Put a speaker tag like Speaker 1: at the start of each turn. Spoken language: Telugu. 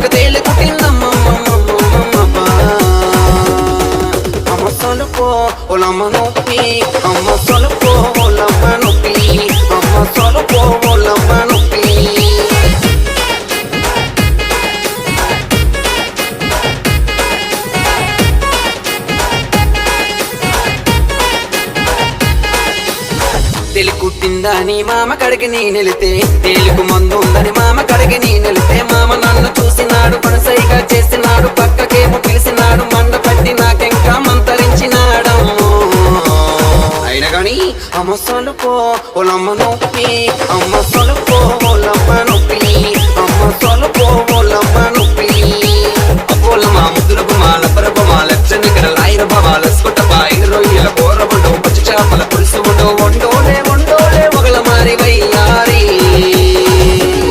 Speaker 1: నాకు తేలి కుట్టిందమ్మమ్మమ్మమ్మమ్మ అమ్మ సొలుపో ఒలమ్మ నొప్పి అమ్మ సొలుపో ఒలమ్మ నొప్పి అమ్మ సొలుపో ఒలమ్మ నొప్పి తెలి కుట్టిందా నీ మామ కడికి నేనెళితే తేలికు మందు